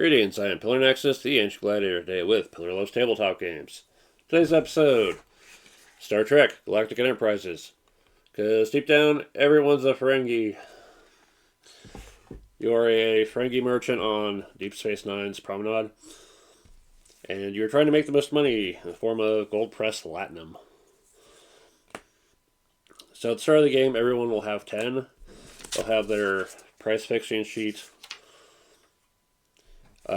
Greetings, I am Pillar Nexus, the Ancient Gladiator, today with Pillar Loves Tabletop Games. Today's episode, Star Trek, Galactic Enterprises. Because deep down, everyone's a Ferengi. You are a Ferengi merchant on Deep Space Nine's Promenade, and you're trying to make the most money in the form of gold-pressed Latinum. So at the start of the game, everyone will have 10. They'll have their price fixing sheet.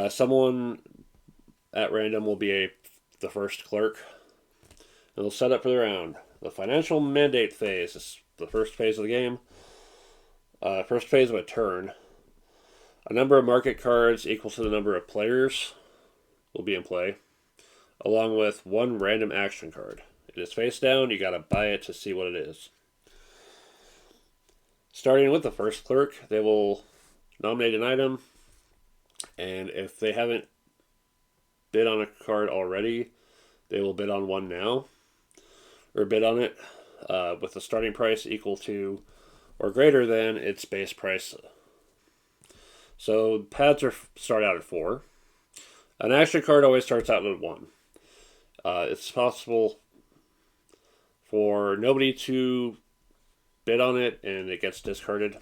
Someone at random will be the first clerk, and they'll set up for the round. The financial mandate phase is the first phase of the game. First phase of a turn. A number of market cards equal to the number of players will be in play, along with one random action card. It is face down, you gotta buy it to see what it is. Starting with the first clerk, they will nominate an item, and if they haven't bid on a card already, they will bid on one now, or bid on it with the starting price equal to or greater than its base price. So pads start out at 4. An action card always starts out at 1. It's possible for nobody to bid on it and it gets discarded.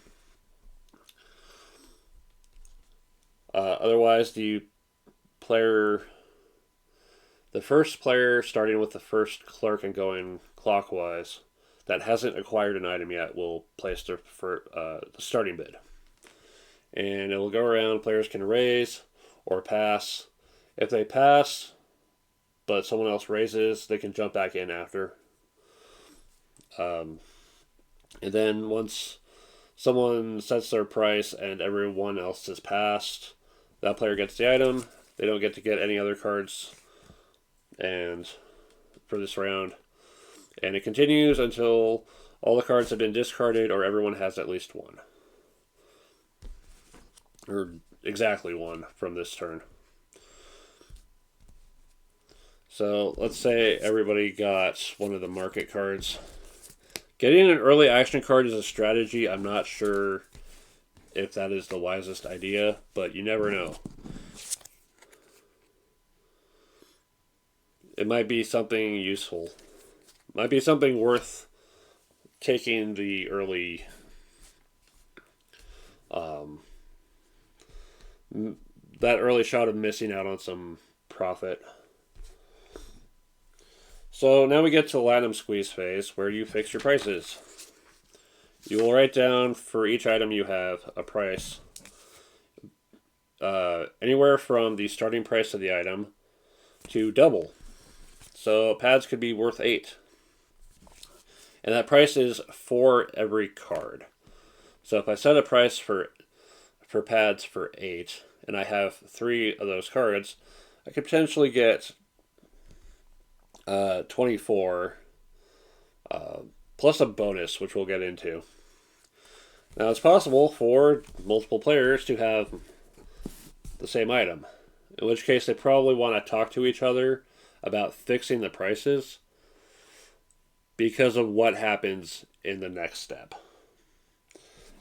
Otherwise, the first player starting with the first clerk and going clockwise that hasn't acquired an item yet will place the starting bid. And it will go around, players can raise or pass. If they pass, but someone else raises, they can jump back in after. And then once someone sets their price and everyone else has passed, that player gets the item. They don't get to get any other cards and for this round. And it continues until all the cards have been discarded or everyone has at least one. Or exactly one from this turn. So let's say everybody got one of the market cards. Getting an early action card is a strategy. I'm not sure if that is the wisest idea, but you never know. It might be something useful. Might be something worth taking the early that early shot of missing out on some profit. So now we get to the Latinum squeeze phase, where you fix your prices. You will write down for each item you have a price, anywhere from the starting price of the item to double. So pads could be worth 8. And that price is for every card. So if I set a price for pads for 8, and I have 3 of those cards, I could potentially get 24 plus a bonus, which we'll get into. Now it's possible for multiple players to have the same item, in which case they probably want to talk to each other about fixing the prices because of what happens in the next step.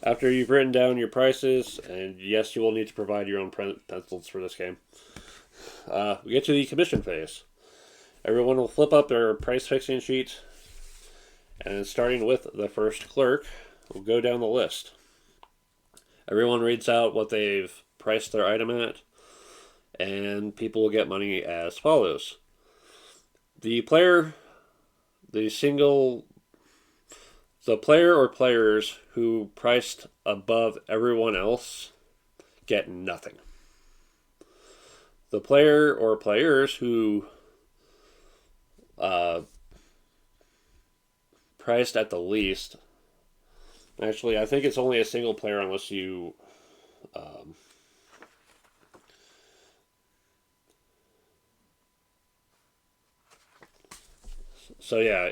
After you've written down your prices, and yes, you will need to provide your own pencils for this game, we get to the commission phase. Everyone will flip up their price fixing sheet, and starting with the first clerk, we'll go down the list. Everyone reads out what they've priced their item at, and people will get money as follows. The player or players who priced above everyone else get nothing. The player or players who priced at the least. Actually, I think it's only a single player unless you so yeah,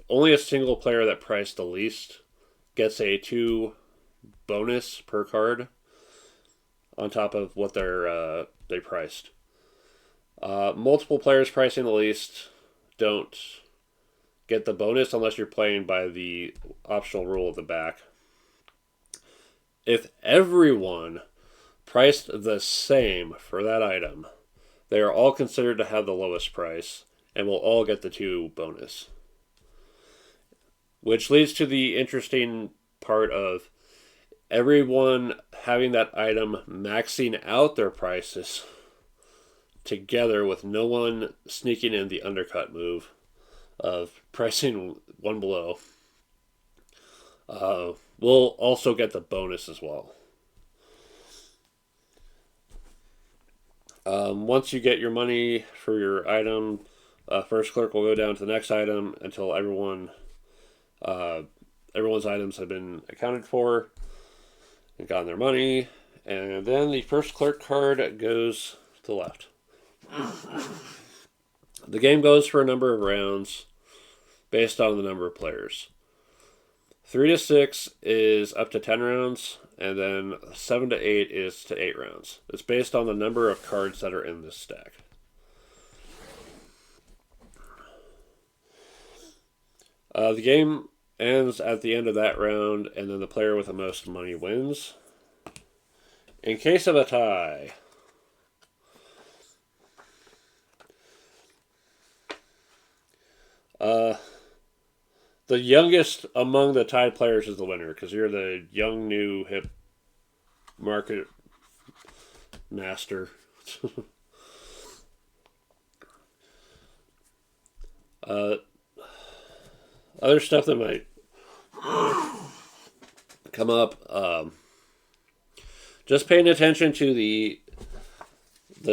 only a single player that priced the least gets a 2 bonus per card on top of what they priced. Multiple players pricing the least don't get the bonus unless you're playing by the optional rule at the back. If everyone priced the same for that item, they are all considered to have the lowest price and will all get the 2 bonus. Which leads to the interesting part of everyone having that item maxing out their prices together with no one sneaking in the undercut move of pricing one below. Will also get the bonus as well. Once you get your money for your item, first clerk will go down to the next item until everyone's items have been accounted for and gotten their money, and then the first clerk card goes to the left. The game goes for a number of rounds based on the number of players. 3 to 6 is up to 10 rounds, and then 7 to 8 is to 8 rounds. It's based on the number of cards that are in this stack. The game ends at the end of that round, and then the player with the most money wins. In case of a tie, the youngest among the tied players is the winner, because you're the young, new, hip market master. Other stuff that might come up, just paying attention to the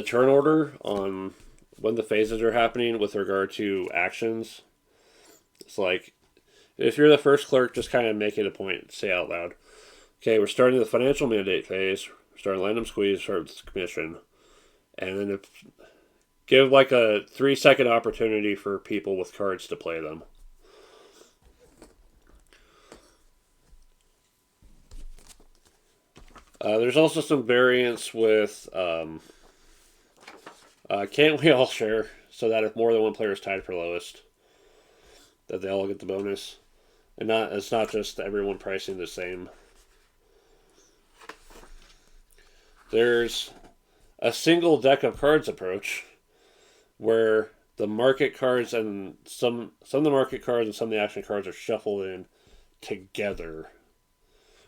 turn order on when the phases are happening with regard to actions. It's like, if you're the first clerk, just kind of make it a point, say out loud, okay, we're starting the financial mandate phase, we're starting Latinum squeeze, start with the commission, and then give like a 3-second opportunity for people with cards to play them. There's also some variance with can't we all share, so that if more than one player is tied for lowest, that they all get the bonus. And it's not just everyone pricing the same. There's a single deck of cards approach where the market cards and some of the market cards and some of the action cards are shuffled in together,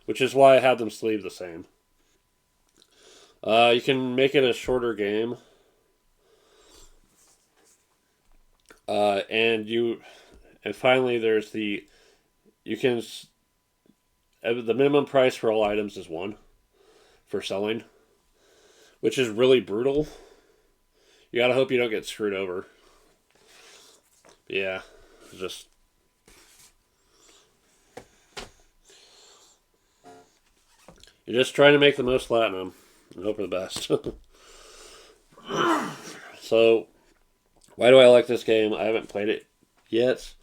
which is why I had them sleeved the same. You can make it a shorter game. And finally, there's the minimum price for all items is 1 for selling, which is really brutal. You gotta hope you don't get screwed over. Yeah, just you're just trying to make the most Latinum and hope for the best. So, why do I like this game? I haven't played it yet.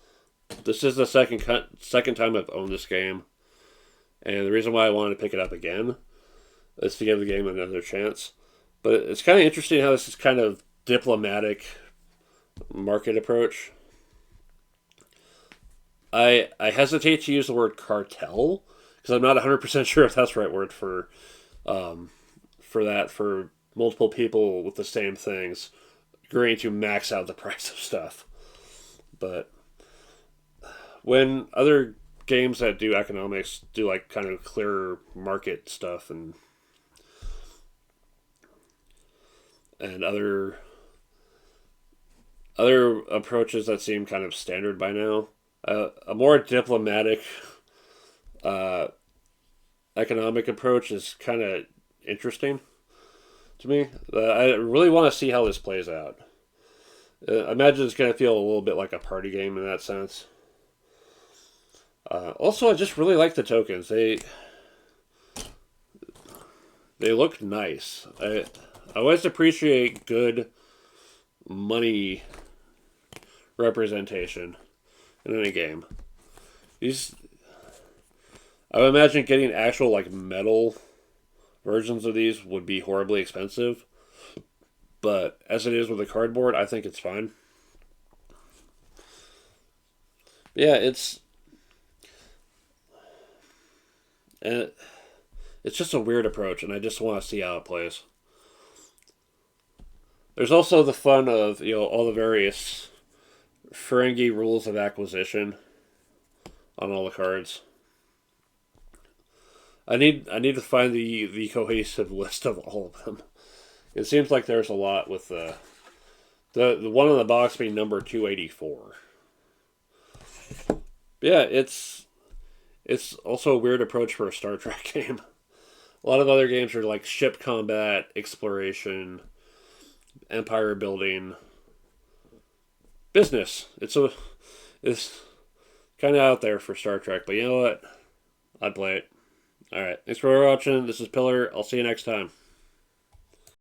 This is the second time I've owned this game, and the reason why I wanted to pick it up again is to give the game another chance. But it's kind of interesting how this is kind of diplomatic market approach. I hesitate to use the word cartel because I'm not 100% sure if that's the right word for multiple people with the same things agreeing to max out the price of stuff. But when other games that do economics do like kind of clearer market stuff and other approaches that seem kind of standard by now, a more diplomatic economic approach is kind of interesting to me. I really want to see how this plays out. I imagine it's going to feel a little bit like a party game in that sense. Also, I just really like the tokens. They look nice. I always appreciate good money representation in any game. I would imagine getting actual like metal versions of these would be horribly expensive. But as it is with a cardboard, I think it's fine. Yeah, it's It's just a weird approach, and I just want to see how it plays. There's also the fun of, all the various Ferengi rules of acquisition on all the cards. I need to find the cohesive list of all of them. It seems like there's a lot with the one in the box being number 284. Yeah, it's also a weird approach for a Star Trek game. A lot of other games are like ship combat, exploration, empire building, business. It's kind of out there for Star Trek, but you know what? I'd play it. All right, thanks for watching. This is Pillar. I'll see you next time.